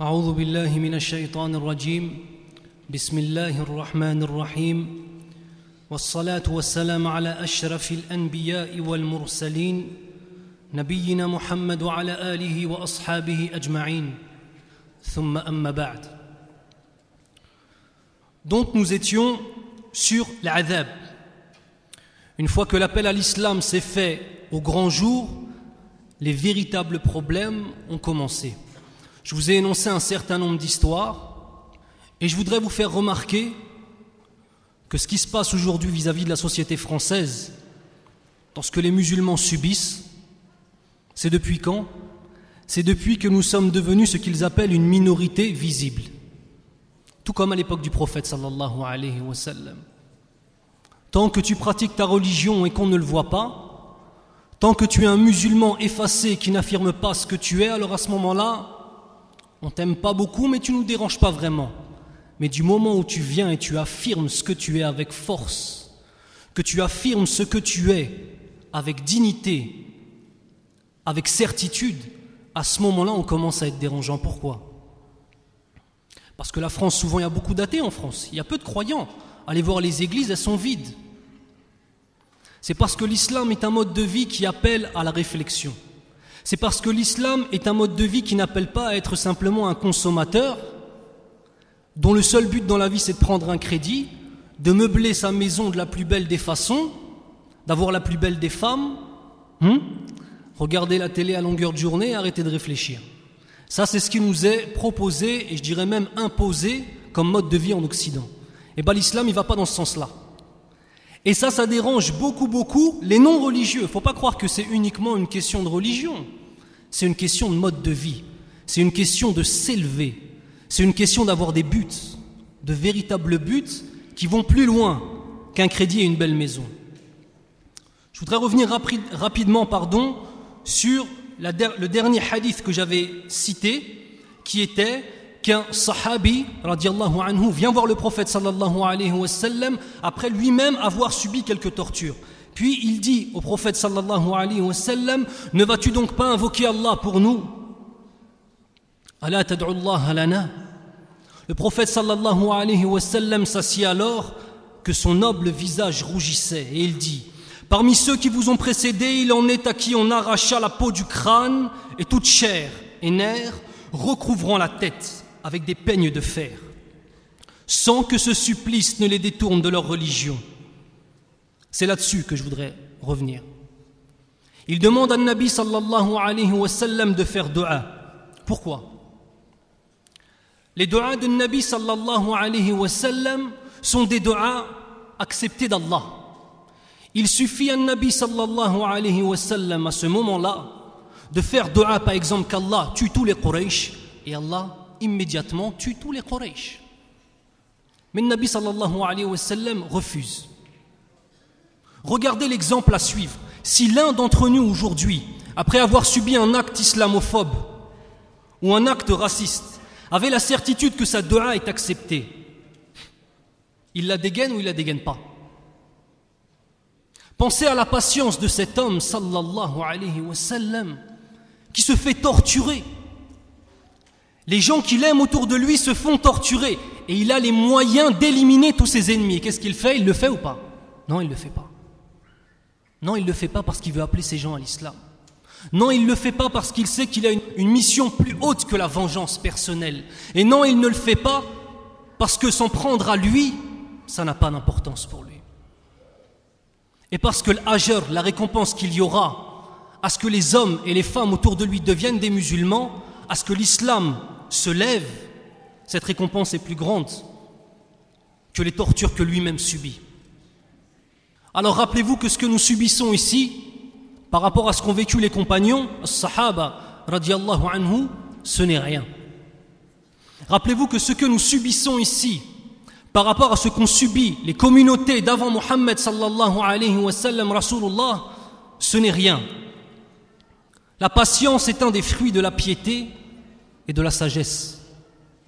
أعوذ بالله من الشيطان الرجيم بسم الله الرحمن الرحيم والصلاة والسلام على أشرف الأنبياء والمرسلين نبينا محمد وعلى آله وأصحابه أجمعين ثم أما بعد. Donc nous étions sur l'adhab. Une fois que l'appel à l'islam s'est fait au grand jour, les véritables problèmes ont commencé. Je vous ai énoncé un certain nombre d'histoires et je voudrais vous faire remarquer que ce qui se passe aujourd'hui vis-à-vis de la société française, dans ce que les musulmans subissent, c'est depuis quand? C'est depuis que nous sommes devenus ce qu'ils appellent une minorité visible. Tout comme à l'époque du prophète sallallahu alayhi wa sallam. Tant que tu pratiques ta religion et qu'on ne le voit pas, tant que tu es un musulman effacé qui n'affirme pas ce que tu es, alors à ce moment-là, on t'aime pas beaucoup, mais tu ne nous déranges pas vraiment. Mais du moment où tu viens et tu affirmes ce que tu es avec force, que tu affirmes ce que tu es avec dignité, avec certitude, à ce moment-là, on commence à être dérangeant. Pourquoi? Parce que la France, souvent, il y a beaucoup d'athées en France. Il y a peu de croyants. Allez voir les églises, elles sont vides. C'est parce que l'islam est un mode de vie qui appelle à la réflexion. C'est parce que l'islam est un mode de vie qui n'appelle pas à être simplement un consommateur, dont le seul but dans la vie c'est de prendre un crédit, de meubler sa maison de la plus belle des façons, d'avoir la plus belle des femmes, regarder la télé à longueur de journée et arrêter de réfléchir. Ça c'est ce qui nous est proposé et je dirais même imposé comme mode de vie en Occident. Et bien l'islam il ne va pas dans ce sens-là. Et ça dérange beaucoup les non-religieux. Il ne faut pas croire que c'est uniquement une question de religion. C'est une question de mode de vie. C'est une question de s'élever. C'est une question d'avoir des buts, de véritables buts qui vont plus loin qu'un crédit et une belle maison. Je voudrais revenir rapidement sur le dernier hadith que j'avais cité, qui était qu'un sahabi radiallahu anhu vient voir le prophète sallallahu alayhi wa sallam après lui-même avoir subi quelques tortures. Puis il dit au prophète sallallahu alayhi wa sallam: ne vas-tu donc pas invoquer Allah pour nous? Ala tad'u Allah lana. Le prophète sallallahu alayhi wa sallam s'assied alors que son noble visage rougissait et il dit: parmi ceux qui vous ont précédés, il en est à qui on arracha la peau du crâne et toute chair et nerfs recouvrant la tête avec des peignes de fer, sans que ce supplice ne les détourne de leur religion. C'est là-dessus que je voudrais revenir. Il demande à Nabi sallallahu alayhi wa sallam de faire dua. Pourquoi? Les duas de Nabi sallallahu alayhi wa sallam sont des duas acceptés d'Allah. Il suffit à Nabi sallallahu alayhi wa sallam à ce moment-là de faire dua, par exemple, qu'Allah tue tous les Quraysh, et Allah immédiatement tue tous les Quraysh. Mais le Nabi sallallahu alayhi wa sallam refuse. Regardez l'exemple à suivre. Si l'un d'entre nous aujourd'hui, après avoir subi un acte islamophobe ou un acte raciste, avait la certitude que sa dua est acceptée, il la dégaine ou il la dégaine pas? Pensez à la patience de cet homme sallallahu alayhi wa sallam qui se fait torturer. Les gens qu'il aime autour de lui se font torturer et il a les moyens d'éliminer tous ses ennemis. Qu'est-ce qu'il fait? Il le fait ou pas? Non, il ne le fait pas. Non, il ne le fait pas parce qu'il veut appeler ces gens à l'islam. Non, il ne le fait pas parce qu'il sait qu'il a une mission plus haute que la vengeance personnelle. Et non, il ne le fait pas parce que s'en prendre à lui, ça n'a pas d'importance pour lui. Et parce que l'ajr, la récompense qu'il y aura à ce que les hommes et les femmes autour de lui deviennent des musulmans, à ce que l'islam se lève, cette récompense est plus grande que les tortures que lui-même subit. Alors rappelez-vous que ce que nous subissons ici, par rapport à ce qu'ont vécu les compagnons, as-sahaba radiallahu anhu, ce n'est rien. Rappelez-vous que ce que nous subissons ici, par rapport à ce qu'ont subi les communautés d'avant Muhammad sallallahu alayhi wa sallam, Rasulullah, ce n'est rien. La patience est un des fruits de la piété et de la sagesse.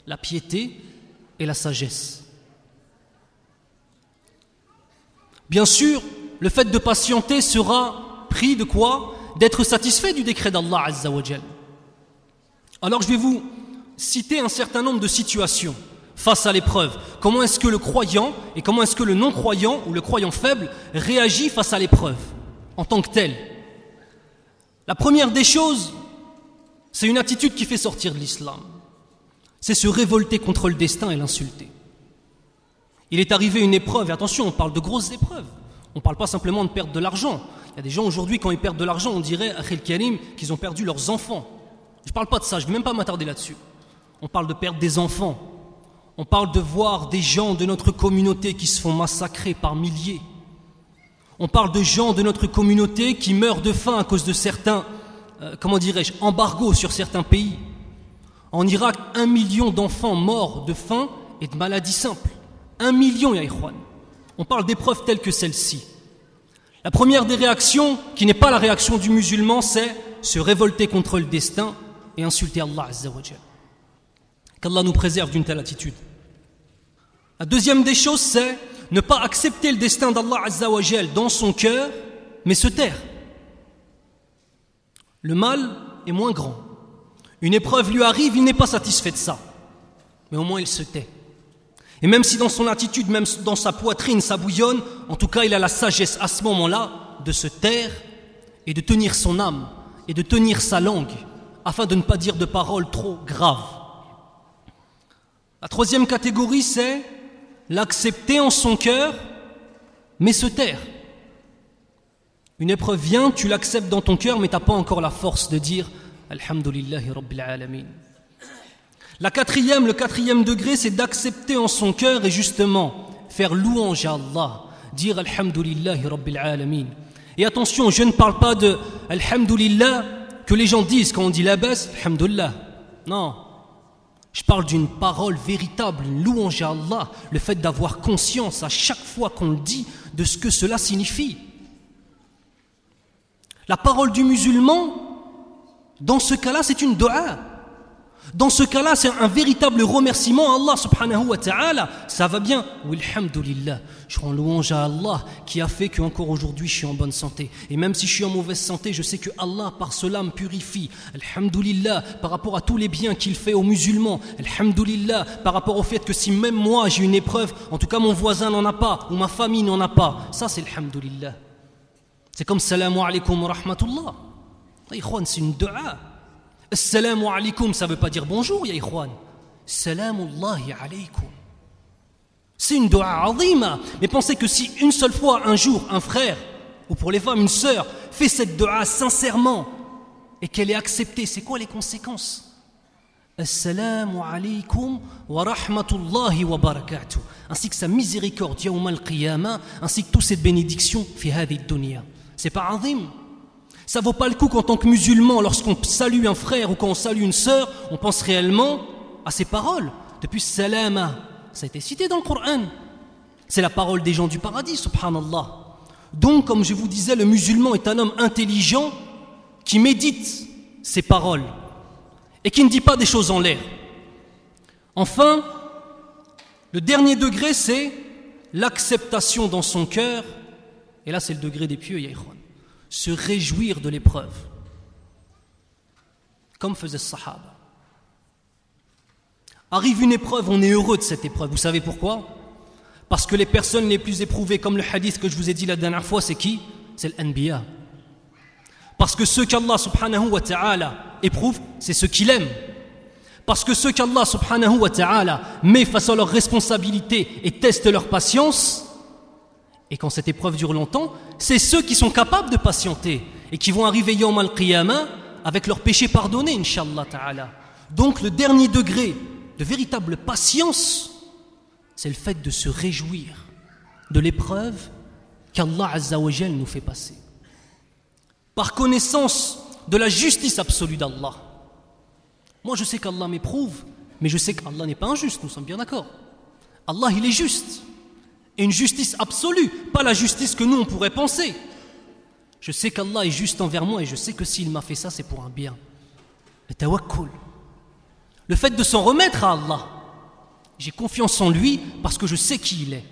La piété et la sagesse. Bien sûr, le fait de patienter sera pris de quoi? D'être satisfait du décret d'Allah Azza wa Jal. Alors je vais vous citer un certain nombre de situations face à l'épreuve. Comment est-ce que le croyant et comment est-ce que le non-croyant ou le croyant faible réagit face à l'épreuve en tant que tel. La première des choses, c'est une attitude qui fait sortir de l'islam. C'est se révolter contre le destin et l'insulter. Il est arrivé une épreuve, et attention, on parle de grosses épreuves. On ne parle pas simplement de perdre de l'argent. Il y a des gens aujourd'hui, quand ils perdent de l'argent, on dirait, Akhil Karim, qu'ils ont perdu leurs enfants. Je ne parle pas de ça, je ne vais même pas m'attarder là-dessus. On parle de perdre des enfants. On parle de voir des gens de notre communauté qui se font massacrer par milliers. On parle de gens de notre communauté qui meurent de faim à cause de certains, embargos sur certains pays. En Irak, 1 million d'enfants morts de faim et de maladies simples. 1 million, ya ikhwan. On parle d'épreuves telles que celle-ci. La première des réactions, qui n'est pas la réaction du musulman, c'est se révolter contre le destin et insulter Allah Azza wa Jal. Qu'Allah nous préserve d'une telle attitude. La deuxième des choses, c'est ne pas accepter le destin d'Allah Azza wa Jal dans son cœur, mais se taire. Le mal est moins grand. Une épreuve lui arrive, il n'est pas satisfait de ça. Mais au moins il se tait. Et même si dans son attitude, même dans sa poitrine, ça bouillonne, en tout cas il a la sagesse à ce moment-là de se taire et de tenir son âme et de tenir sa langue afin de ne pas dire de paroles trop graves. La troisième catégorie, c'est l'accepter en son cœur, mais se taire. Une épreuve vient, tu l'acceptes dans ton cœur, mais tu n'as pas encore la force de dire « Alhamdulillahi Rabbil Alamin ». Le quatrième degré, c'est d'accepter en son cœur et justement faire louange à Allah, dire « Alhamdulillahi Rabbil Alamin ». Et attention, je ne parle pas de « Alhamdulillah » que les gens disent quand on dit la baisse, « Alhamdulillah ». Non. Je parle d'une parole véritable, une louange à Allah, le fait d'avoir conscience à chaque fois qu'on le dit de ce que cela signifie. La parole du musulman, dans ce cas-là, c'est une dua. Dans ce cas-là, c'est un véritable remerciement à Allah subhanahu wa ta'ala. Ça va bien. Alhamdulillah. Je rends louange à Allah qui a fait qu'encore aujourd'hui je suis en bonne santé. Et même si je suis en mauvaise santé, je sais que Allah par cela me purifie. Alhamdulillah par rapport à tous les biens qu'il fait aux musulmans. Alhamdulillah par rapport au fait que si même moi j'ai une épreuve, en tout cas mon voisin n'en a pas ou ma famille n'en a pas. Ça c'est alhamdulillah. C'est comme salamu alaykum wa rahmatullah. C'est une dua. Assalamu alaykum, ça ne veut pas dire bonjour, ya ikhwan. Salamullahi alaykum. C'est une dua azima. Mais pensez que si une seule fois, un jour, un frère, ou pour les femmes, une sœur, fait cette dua sincèrement, et qu'elle est acceptée, c'est quoi les conséquences? Assalamu alaykum wa rahmatullahi wa barakatuh. Ainsi que sa miséricorde, yawm al-qiyamah, ainsi que toutes ces bénédictions, fi hadhi dunya. C'est pas azim. Ça ne vaut pas le coup qu'en tant que musulman, lorsqu'on salue un frère ou quand on salue une sœur, on pense réellement à ces paroles. Depuis salama, ça a été cité dans le Coran. C'est la parole des gens du paradis, subhanallah. Donc, comme je vous disais, le musulman est un homme intelligent qui médite ces paroles et qui ne dit pas des choses en l'air. Enfin, le dernier degré, c'est l'acceptation dans son cœur. Et là, c'est le degré des pieux, ya ikhwan. Se réjouir de l'épreuve, comme faisait le Sahaba. Arrive une épreuve, on est heureux de cette épreuve. Vous savez pourquoi? Parce que les personnes les plus éprouvées, comme le hadith que je vous ai dit la dernière fois, c'est qui? C'est l'Anbiya. Parce que ceux qu'Allah subhanahu wa ta'ala éprouve, c'est ceux qu'il aime. Parce que ceux qu'Allah subhanahu wa ta'ala met face à leurs responsabilités et teste leur patience, et quand cette épreuve dure longtemps, c'est ceux qui sont capables de patienter et qui vont arriver yawm al-qiyamah avec leurs péchés pardonnés, inshallah ta'ala. Donc le dernier degré de véritable patience, c'est le fait de se réjouir de l'épreuve qu'Allah Azza wa Jal nous fait passer. Par connaissance de la justice absolue d'Allah. Moi je sais qu'Allah m'éprouve, mais je sais qu'Allah n'est pas injuste, nous sommes bien d'accord. Allah il est juste. Et une justice absolue, pas la justice que nous on pourrait penser. Je sais qu'Allah est juste envers moi et je sais que s'il m'a fait ça, c'est pour un bien. Le tawakkul. Le fait de s'en remettre à Allah. J'ai confiance en lui parce que je sais qui il est.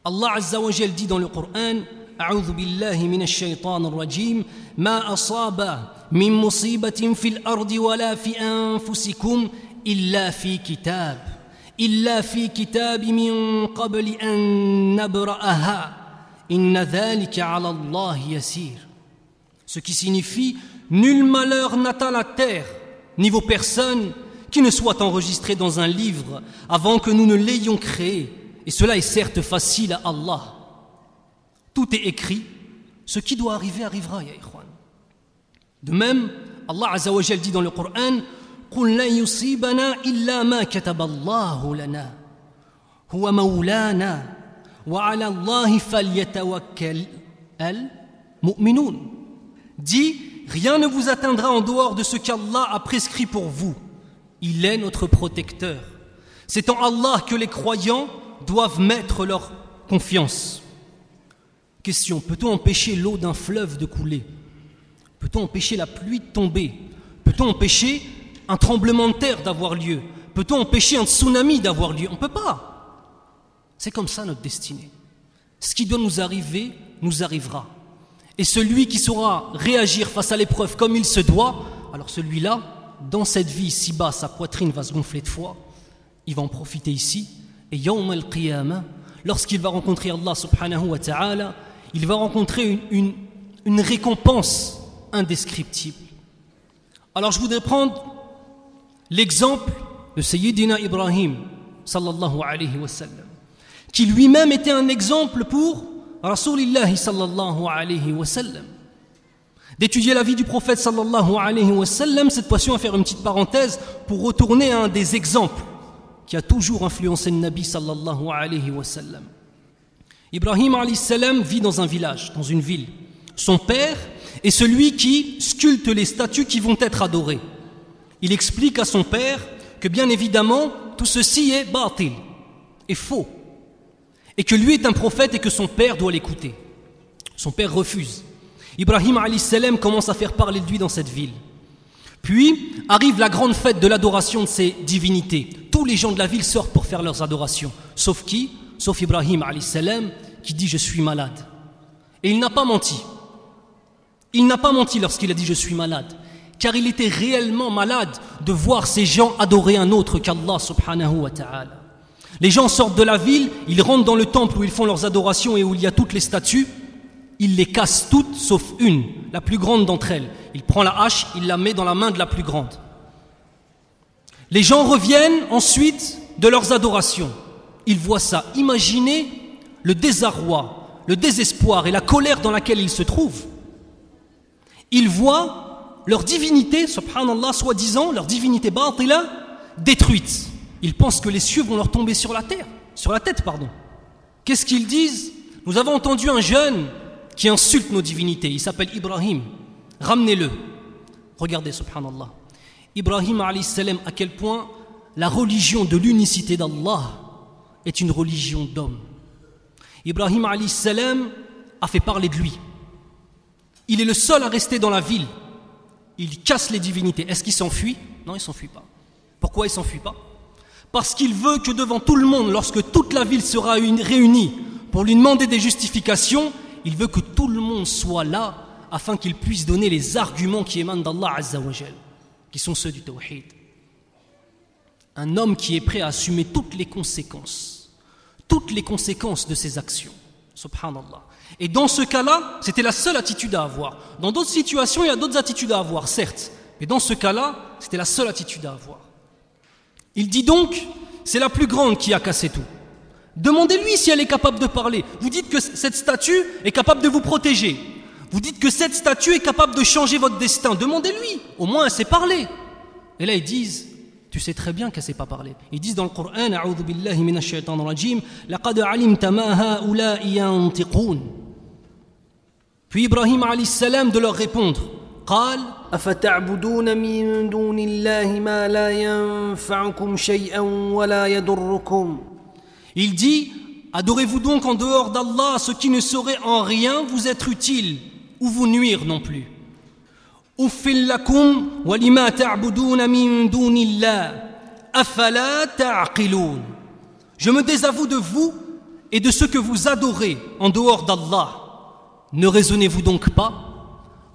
Allah Azza wa Jal dit dans le Coran, A'udhu billahi minash shaytanir rajim, ma asaba min musibatin fil ardi wala fi anfusikum إلا في كتاب إلا في كتاب من قبل أن نبرأها إن ذلك على الله يسير. Ce qui signifie nul malheur n'atteint la terre ni vos personnes qui ne soit enregistré dans un livre avant que nous ne l'ayons créé, et cela est certes facile à Allah. Tout est écrit, ce qui doit arriver arrivera, ya ikhwan. De même, Allah Azza wa Jal dit dans le Coran: قُلْ لَنْ يُصِيبَنَا إِلَّا مَا كَتَبَ اللَّهُ لَنَا هُوَ مَوْلَانَا وَعَلَى اللَّهِ فَلْيَتَوَكَّلِ الْمُؤْمِنُونَ. Dit, rien ne vous atteindra en dehors de ce qu'Allah a prescrit pour vous. Il est notre protecteur. C'est en Allah que les croyants doivent mettre leur confiance. Question, peut-on empêcher l'eau d'un fleuve de couler? Peut-on empêcher la pluie de tomber? Peut-on empêcher un tremblement de terre d'avoir lieu? Peut-on empêcher un tsunami d'avoir lieu? On ne peut pas. C'est comme ça notre destinée. Ce qui doit nous arriver, nous arrivera. Et celui qui saura réagir face à l'épreuve comme il se doit, alors celui-là, dans cette vie ici-bas, sa poitrine va se gonfler de foi, il va en profiter ici, et Yawm al-Qiyamah, lorsqu'il va rencontrer Allah subhanahu wa ta'ala, il va rencontrer une récompense indescriptible. Alors je voudrais prendre l'exemple de Sayyidina Ibrahim sallallahu alayhi wa sallam, qui lui-même était un exemple pour Rasulillahi sallallahu alayhi wa sallam. D'étudier la vie du prophète sallallahu alayhi wa sallam, cette fois-ci on va faire une petite parenthèse pour retourner à un des exemples qui a toujours influencé le Nabi sallallahu alayhi wa sallam. Ibrahim alayhi salam vit dans un village, dans une ville. Son père est celui qui sculpte les statues qui vont être adorées. Il explique à son père que bien évidemment tout ceci est batil, est faux, et que lui est un prophète et que son père doit l'écouter. Son père refuse. Ibrahim alayhi salam commence à faire parler de lui dans cette ville. Puis arrive la grande fête de l'adoration de ces divinités. Tous les gens de la ville sortent pour faire leurs adorations. Sauf qui? Sauf Ibrahim alayhi salam qui dit: je suis malade. Et il n'a pas menti. Il n'a pas menti lorsqu'il a dit: je suis malade. Car il était réellement malade de voir ces gens adorer un autre qu'Allah subhanahu wa ta'ala. Les gens sortent de la ville, ils rentrent dans le temple où ils font leurs adorations et où il y a toutes les statues. Il les casse toutes sauf une, la plus grande d'entre elles. Il prend la hache, il la met dans la main de la plus grande. Les gens reviennent ensuite de leurs adorations. Ils voient ça. Imaginez le désarroi, le désespoir et la colère dans laquelle ils se trouvent. Ils voient leur divinité, subhanallah, soi-disant, leur divinité batila, détruite. Ils pensent que les cieux vont leur tomber sur la tête. Qu'est-ce qu'ils disent? Nous avons entendu un jeune qui insulte nos divinités, il s'appelle Ibrahim, ramenez-le. Regardez, subhanallah, Ibrahim alayhi salam, à quel point la religion de l'unicité d'Allah est une religion d'homme. Ibrahim alayhi salam a fait parler de lui. Il est le seul à rester dans la ville. Il casse les divinités. Est-ce qu'il s'enfuit? Non, il ne s'enfuit pas. Pourquoi il ne s'enfuit pas? Parce qu'il veut que devant tout le monde, lorsque toute la ville sera réunie pour lui demander des justifications, il veut que tout le monde soit là afin qu'il puisse donner les arguments qui émanent d'Allah Azza wa Jal, qui sont ceux du tawhid. Un homme qui est prêt à assumer toutes les conséquences de ses actions. Subhanallah. Et dans ce cas-là, c'était la seule attitude à avoir. Dans d'autres situations, il y a d'autres attitudes à avoir, certes. Mais dans ce cas-là, c'était la seule attitude à avoir. Il dit donc, c'est la plus grande qui a cassé tout. Demandez-lui si elle est capable de parler. Vous dites que cette statue est capable de vous protéger. Vous dites que cette statue est capable de changer votre destin. Demandez-lui. Au moins, elle sait parler. Et là, ils disent, tu sais très bien qu'elle ne sait pas parler. Ils disent dans le Coran, A'udhu billahi minash shaitanir rajim, laqad alimta ma ha'ula'i yantiqun. Puis Ibrahim alayhi salam de leur répondre, قال أفتعبدون من دون الله ما لا ينفعكم شيئا ولا يضركم. Il dit, adorez-vous donc en dehors d'Allah ce qui ne saurait en rien vous être utile ou vous nuire non plus. Uffil lakum wa lima ta'buduna min dunillah afala ta'qilun. Je me désavoue de vous et de ce que vous adorez en dehors d'Allah. Ne raisonnez-vous donc pas?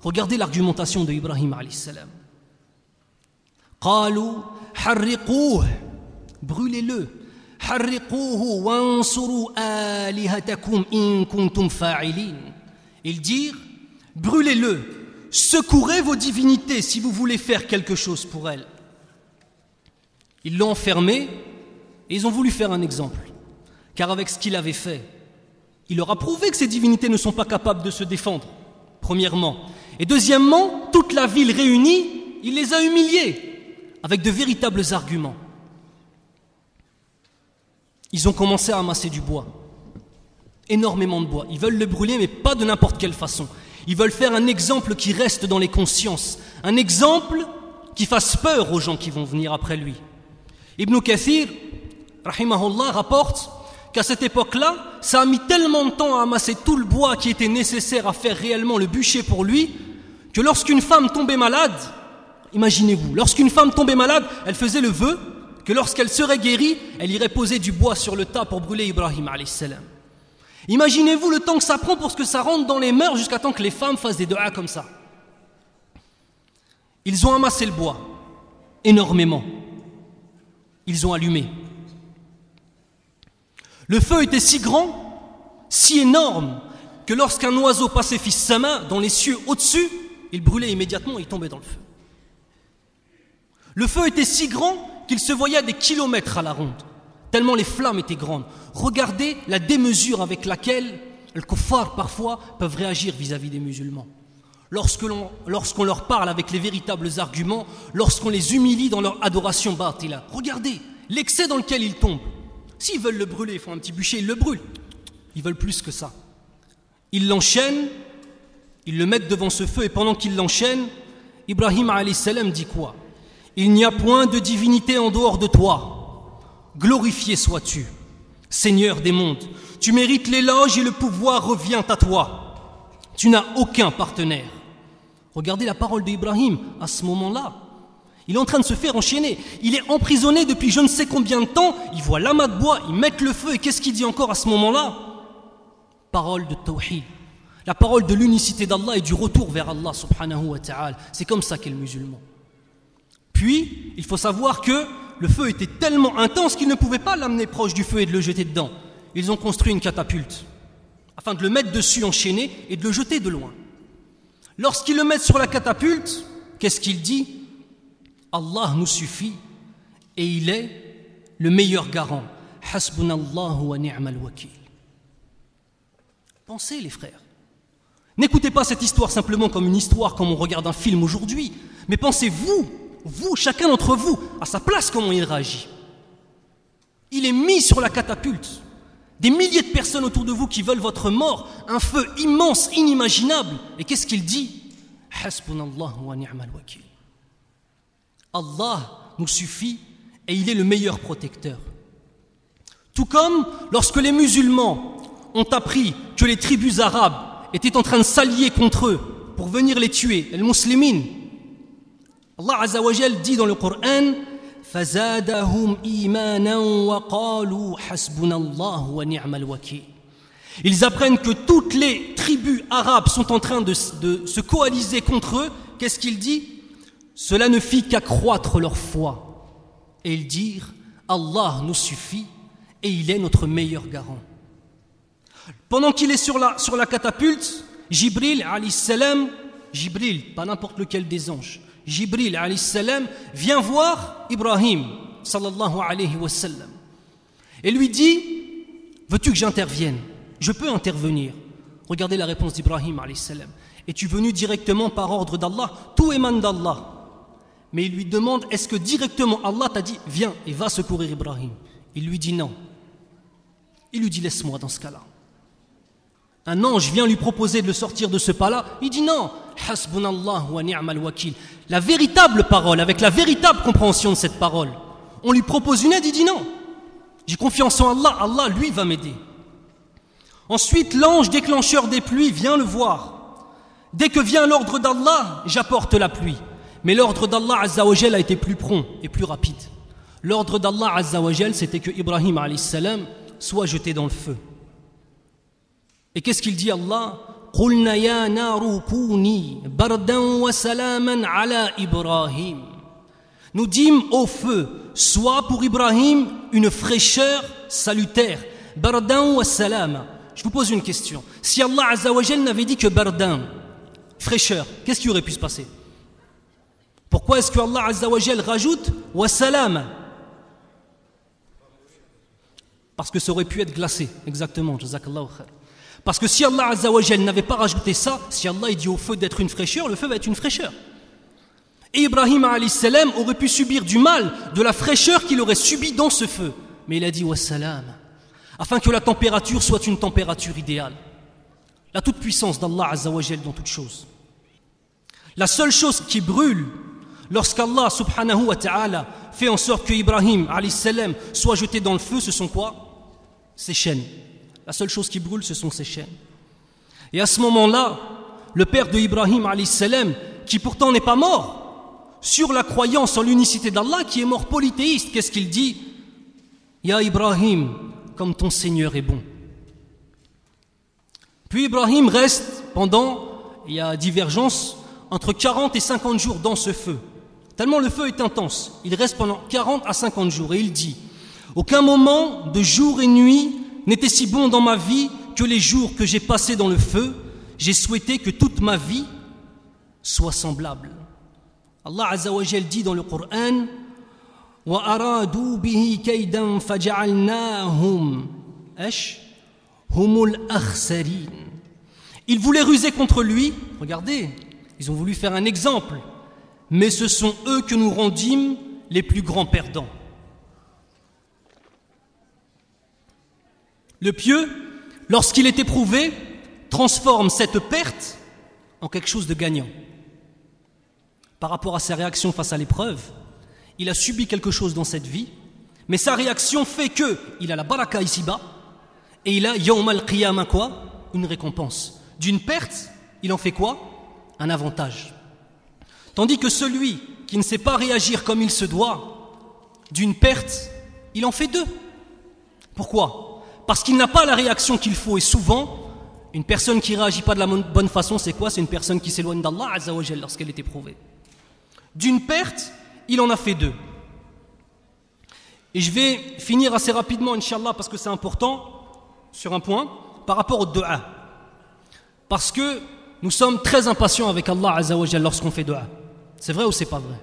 Regardez l'argumentation de Ibrahim alayhi salam. قالوا حرقوه, brûlez-le. حرقوه وانصروا آلهتكم إن كنتم فاعلين. Ils dirent, brûlez-le, secourez vos divinités si vous voulez faire quelque chose pour elles. Ils l'ont enfermé et ils ont voulu faire un exemple. Car avec ce qu'il avait fait, il leur a prouvé que ces divinités ne sont pas capables de se défendre, premièrement. Et deuxièmement, toute la ville réunie, il les a humiliés avec de véritables arguments. Ils ont commencé à amasser du bois, énormément de bois. Ils veulent le brûler, mais pas de n'importe quelle façon. Ils veulent faire un exemple qui reste dans les consciences, un exemple qui fasse peur aux gens qui vont venir après lui. Ibn Kathir, rahimahullah, rapporte qu'à cette époque-là, ça a mis tellement de temps à amasser tout le bois qui était nécessaire à faire réellement le bûcher pour lui, que lorsqu'une femme tombait malade, imaginez-vous, lorsqu'une femme tombait malade, elle faisait le vœu que lorsqu'elle serait guérie, elle irait poser du bois sur le tas pour brûler Ibrahim alayhi salam. Imaginez-vous le temps que ça prend pour que ça rentre dans les mœurs jusqu'à temps que les femmes fassent des du'a comme ça. Ils ont amassé le bois, énormément. Ils ont allumé. Le feu était si grand, si énorme, que lorsqu'un oiseau passait fis sama dans les cieux au-dessus, il brûlait immédiatement et il tombait dans le feu. Le feu était si grand qu'il se voyait à des kilomètres à la ronde, tellement les flammes étaient grandes. Regardez la démesure avec laquelle les kuffars parfois peuvent réagir vis-à-vis des musulmans. Lorsqu'on leur parle avec les véritables arguments, lorsqu'on les humilie dans leur adoration batila. Regardez l'excès dans lequel ils tombent. S'ils veulent le brûler, ils font un petit bûcher, ils le brûlent. Ils veulent plus que ça. Ils l'enchaînent, ils le mettent devant ce feu, et pendant qu'ils l'enchaînent, Ibrahim alayhi salam dit quoi? Il n'y a point de divinité en dehors de toi. Glorifié sois-tu, Seigneur des mondes. Tu mérites l'éloge et le pouvoir revient à toi. Tu n'as aucun partenaire. Regardez la parole d'Ibrahim à ce moment-là. Il est en train de se faire enchaîner. Il est emprisonné depuis je ne sais combien de temps. Il voit l'amas de bois, il met le feu. Et qu'est-ce qu'il dit encore à ce moment-là? Parole de tawhid. La parole de l'unicité d'Allah et du retour vers Allah subhanahu wa ta'ala. C'est comme ça qu'est le musulman. Puis, il faut savoir que le feu était tellement intense qu'ils ne pouvaient pas l'amener proche du feu et de le jeter dedans. Ils ont construit une catapulte afin de le mettre dessus enchaîné et de le jeter de loin. Lorsqu'ils le mettent sur la catapulte, qu'est-ce qu'il dit? Allah nous suffit et il est le meilleur garant. Hasbunallahu wa ni'mal wakil. Pensez les frères. N'écoutez pas cette histoire simplement comme une histoire comme on regarde un film aujourd'hui, mais pensez-vous, chacun d'entre vous, à sa place comment il réagit. Il est mis sur la catapulte. Des milliers de personnes autour de vous qui veulent votre mort, un feu immense, inimaginable. Et qu'est-ce qu'il dit? Hasbunallahu wa ni'mal wakil. Allah nous suffit et il est le meilleur protecteur. Tout comme lorsque les musulmans ont appris que les tribus arabes étaient en train de s'allier contre eux pour venir les tuer, les musulmans, Allah Azza wa Jal dit dans le Coran فَزَادَهُمْ إِيمَانًا وَقَالُوا حَسْبُنَا اللَّهُ وَنِعْمَ الْوَكِيلُ. Ils apprennent que toutes les tribus arabes sont en train de se coaliser contre eux. Qu'est-ce qu'il dit? Cela ne fit qu'accroître leur foi. Et ils dirent Allah nous suffit et il est notre meilleur garant. Pendant qu'il est sur la catapulte, Jibril alayhi salam, Jibril, pas n'importe lequel des anges, Jibril alayhi salam vient voir Ibrahim sallallahu alayhi wa sallam et lui dit veux-tu que j'intervienne? Je peux intervenir. Regardez la réponse d'Ibrahim alayhi salam. Es-tu venu directement par ordre d'Allah? Tout émane d'Allah. Mais il lui demande est-ce que directement Allah t'a dit viens et va secourir Ibrahim? Il lui dit non. Il lui dit laisse-moi dans ce cas-là. Un ange vient lui proposer de le sortir de ce pas-là. Il dit non. Hasbunallah wa ni'mal wakil. La véritable parole, avec la véritable compréhension de cette parole. On lui propose une aide, il dit non. J'ai confiance en Allah, Allah lui va m'aider. Ensuite, l'ange déclencheur des pluies vient le voir. Dès que vient l'ordre d'Allah, j'apporte la pluie. Mais l'ordre d'Allah Azza wa Jal a été plus prompt et plus rapide. L'ordre d'Allah Azza wa Jal, c'était que Ibrahim alayhi salam soit jeté dans le feu. Et qu'est-ce qu'il dit Allah? قُلْنَا يَا نَارُ كُونِي بَرْدًا وَسَلَامًا عَلَى إِبْرَاهِيمَ. nous dîmes au feu, soit pour Ibrahim une fraîcheur salutaire, bardan wa salam. Je vous pose une question. Si Allah Azza wa Jal n'avait dit que bardan, fraîcheur, qu'est-ce qui aurait pu se passer? Pourquoi est-ce que Allah Azza wa Jal rajoute wa salam? Parce que ça aurait pu être glacé, exactement, jazakallahu khair. Parce que si Allah Azza wa Jal n'avait pas rajouté ça, si Allah dit au feu d'être une fraîcheur, le feu va être une fraîcheur. Et Ibrahim alayhi salam aurait pu subir du mal de la fraîcheur qu'il aurait subie dans ce feu. Mais il a dit wassalam, afin que la température soit une température idéale. La toute-puissance d'Allah Azza wa Jal dans toute chose. La seule chose qui brûle lorsqu'Allah subhanahu wa ta'ala fait en sorte que Ibrahim alayhi salam soit jeté dans le feu, ce sont quoi? Ses chaînes. La seule chose qui brûle, ce sont ses chaînes. Et à ce moment-là, le père de Ibrahim alayhi salam, qui pourtant n'est pas mort, sur la croyance en l'unicité d'Allah, qui est mort polythéiste, qu'est-ce qu'il dit? Ya Ibrahim, comme ton Seigneur est bon. Puis Ibrahim reste pendant, il y a divergence, entre 40 et 50 jours dans ce feu. Tellement le feu est intense, il reste pendant 40 à 50 jours et il dit: aucun moment de jour et nuit n'était si bon dans ma vie que les jours que j'ai passés dans le feu. J'ai souhaité que toute ma vie soit semblable. Allah Azza wa Jal dit dans le Coran: wa aradu bihi kaydan faj'alnahum humul akhsarin. Ils voulaient ruser contre lui. Regardez, ils ont voulu faire un exemple, mais ce sont eux que nous rendîmes les plus grands perdants. Le pieux, lorsqu'il est éprouvé, transforme cette perte en quelque chose de gagnant. Par rapport à sa réaction face à l'épreuve, il a subi quelque chose dans cette vie, mais sa réaction fait qu'il a la baraka ici-bas, et il a yawm al-qiyamah quoi? Une récompense. D'une perte, il en fait quoi? Un avantage. Tandis que celui qui ne sait pas réagir comme il se doit, d'une perte, il en fait deux. Pourquoi? Parce qu'il n'a pas la réaction qu'il faut, et souvent, une personne qui ne réagit pas de la bonne façon, c'est quoi? C'est une personne qui s'éloigne d'Allah Azza wa Jal lorsqu'elle est éprouvée. D'une perte, il en a fait deux. Et je vais finir assez rapidement, Inch'Allah, parce que c'est important, sur un point, par rapport au dua. Parce que nous sommes très impatients avec Allah Azza wa Jal lorsqu'on fait dua. C'est vrai ou c'est pas vrai?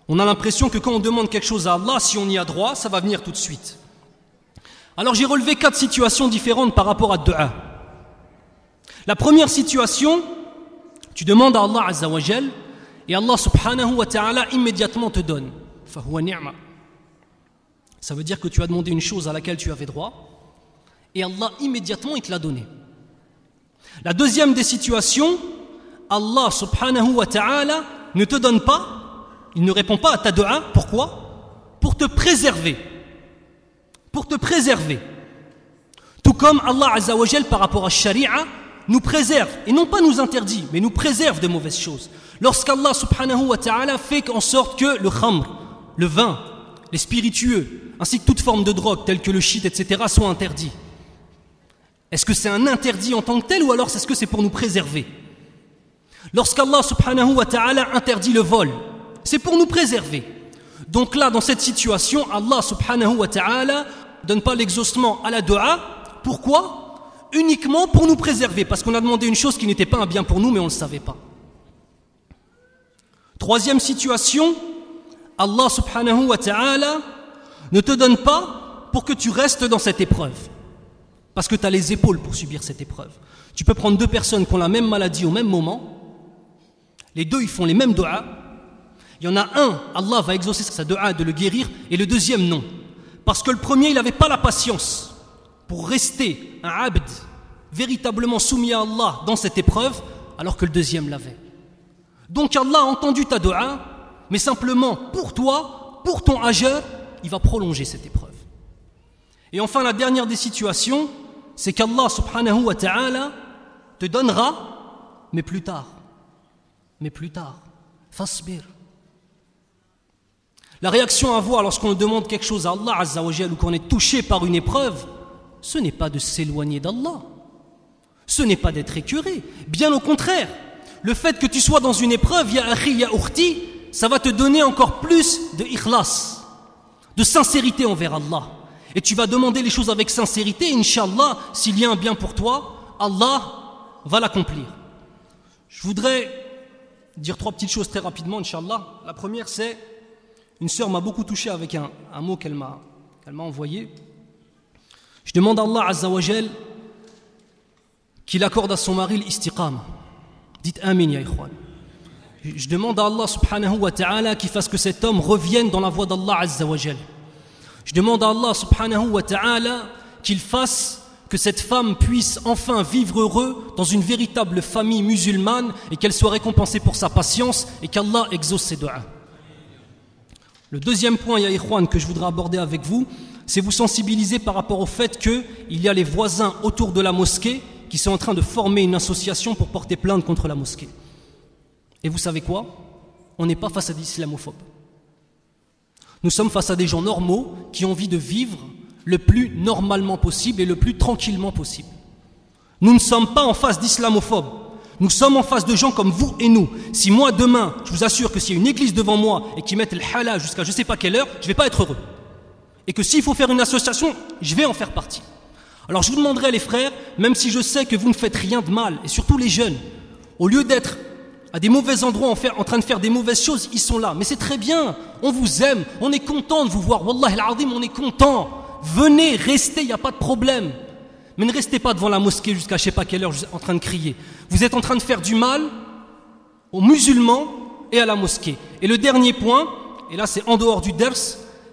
On a l'impression que quand on demande quelque chose à Allah, si on y a droit, ça va venir tout de suite. Alors j'ai relevé 4 situations différentes par rapport à dua. La première situation, tu demandes à Allah Azza wa Jal, et Allah subhanahu wa ta'ala immédiatement te donne. Fahuwa ni'ma. Ça veut dire que tu as demandé une chose à laquelle tu avais droit, et Allah immédiatement il te l'a donné. La deuxième des situations, Allah subhanahu wa ta'ala ne te donne pas, il ne répond pas à ta dua. Pourquoi? Pour te préserver. Pour te préserver. Tout comme Allah Azza wa Jal par rapport à Sharia nous préserve, et non pas nous interdit, mais nous préserve de mauvaises choses. Lorsqu'Allah subhanahu wa ta'ala fait en sorte que le khamr, le vin, les spiritueux, ainsi que toute forme de drogue telle que le shit, etc. soient interdits. Est-ce que c'est un interdit en tant que tel, ou alors est-ce que c'est pour nous préserver? Lorsqu'Allah subhanahu wa ta'ala interdit le vol, c'est pour nous préserver. Donc là, dans cette situation, Allah subhanahu wa ta'ala ne donne pas l'exaucement à la dua. Pourquoi? Uniquement pour nous préserver, parce qu'on a demandé une chose qui n'était pas un bien pour nous, mais on ne le savait pas. Troisième situation, Allah subhanahu wa ta'ala ne te donne pas pour que tu restes dans cette épreuve, parce que tu as les épaules pour subir cette épreuve. Tu peux prendre 2 personnes qui ont la même maladie au même moment, les 2 ils font les mêmes du'a. Il y en a un, Allah va exaucer sa du'a de le guérir, et le deuxième non, parce que le premier il n'avait pas la patience pour rester un abd véritablement soumis à Allah dans cette épreuve, alors que le deuxième l'avait. Donc Allah a entendu ta dua, mais simplement pour toi, pour ton ajr, il va prolonger cette épreuve. Et enfin, la dernière des situations, c'est qu'Allah subhanahu wa ta'ala te donnera, mais plus tard. Mais plus tard. Fasbir. La réaction à avoir lorsqu'on demande quelque chose à Allah Azza wa Jal, ou qu'on est touché par une épreuve, ce n'est pas de s'éloigner d'Allah. Ce n'est pas d'être écœuré. Bien au contraire, le fait que tu sois dans une épreuve, ya akhi, ya ukhti, ça va te donner encore plus de ikhlas, de sincérité envers Allah. Et tu vas demander les choses avec sincérité, Inch'Allah, s'il y a un bien pour toi, Allah va l'accomplir. Je voudrais dire 3 petites choses très rapidement, Inch'Allah. La première, c'est, une sœur m'a beaucoup touché avec un mot qu'elle m'a envoyé. Je demande à Allah Azza wa Jal qu'il accorde à son mari l'istiqama. Dites Amin, ya ikhwan. Je demande à Allah subhanahu wa ta'ala qu'il fasse que cet homme revienne dans la voie d'Allah Azza wa Jal. Je demande à Allah subhanahu wa ta'ala qu'il fasse que cette femme puisse enfin vivre heureux dans une véritable famille musulmane et qu'elle soit récompensée pour sa patience et qu'Allah exauce ses du'as. Le deuxième point, ya ikhwan, que je voudrais aborder avec vous, c'est vous sensibiliser par rapport au fait qu'il y a les voisins autour de la mosquée qui sont en train de former une association pour porter plainte contre la mosquée. Et vous savez quoi? On n'est pas face à des islamophobes. Nous sommes face à des gens normaux qui ont envie de vivre le plus normalement possible et le plus tranquillement possible. Nous ne sommes pas en face d'islamophobes. Nous sommes en face de gens comme vous et nous. Si moi demain, je vous assure que s'il y a une église devant moi et qu'ils mettent le halal jusqu'à je ne sais pas quelle heure, je ne vais pas être heureux. Et que s'il faut faire une association, je vais en faire partie. Alors je vous demanderai les frères, même si je sais que vous ne faites rien de mal, et surtout les jeunes, au lieu d'être à des mauvais endroits en train de faire des mauvaises choses, ils sont là. Mais c'est très bien, on vous aime, on est content de vous voir. Wallah al-azim, on est content. Venez, restez, il n'y a pas de problème. Mais ne restez pas devant la mosquée jusqu'à je ne sais pas quelle heure en train de crier. Vous êtes en train de faire du mal aux musulmans et à la mosquée. Et le dernier point, et là c'est en dehors du ders,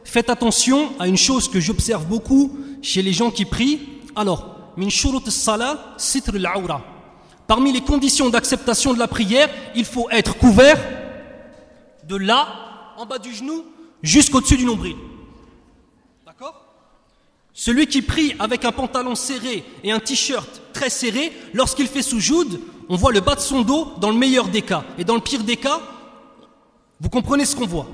faites attention à une chose que j'observe beaucoup chez les gens qui prient. Alors, min shurut as-salah, sitr al-awra. Parmi les conditions d'acceptation de la prière, il faut être couvert de là, en bas du genou, jusqu'au-dessus du nombril. D'accord? Celui qui prie avec un pantalon serré et un t-shirt très serré, lorsqu'il fait soujoud, on voit le bas de son dos dans le meilleur des cas. Et dans le pire des cas, vous comprenez ce qu'on voit.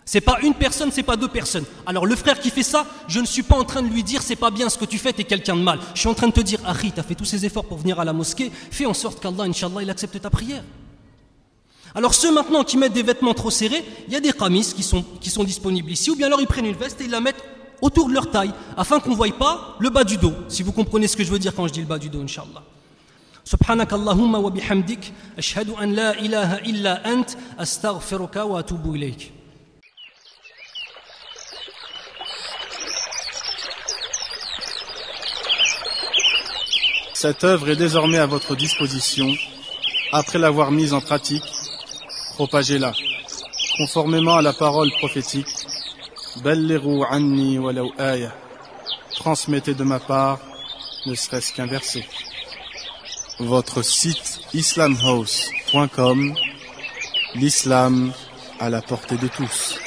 C'est pas une personne, c'est pas 2 personnes. Alors le frère qui fait ça, je ne suis pas en train de lui dire c'est pas bien ce que tu fais, t'es quelqu'un de mal. Je suis en train de te dire, Akhi, t'as fait tous ces efforts pour venir à la mosquée, fais en sorte qu'Allah, Inch'Allah, il accepte ta prière. Alors ceux maintenant qui mettent des vêtements trop serrés, il y a des qamis qui sont disponibles ici, ou bien alors ils prennent une veste et ils la mettent autour de leur taille, afin qu'on ne voie pas le bas du dos, si vous comprenez ce que je veux dire quand je dis le bas du dos, Inch'Allah. Subhanak Allahumma wa bihamdik, ashhadu an la ilaha illa ant, astaghfiruka wa atubu ilayk. Cette œuvre est désormais à votre disposition. Après l'avoir mise en pratique, propagez-la. Conformément à la parole prophétique, Ballighu anni walau aya. Transmettez de ma part, ne serait-ce qu'un verset. Votre site islamhouse.com, l'islam à la portée de tous.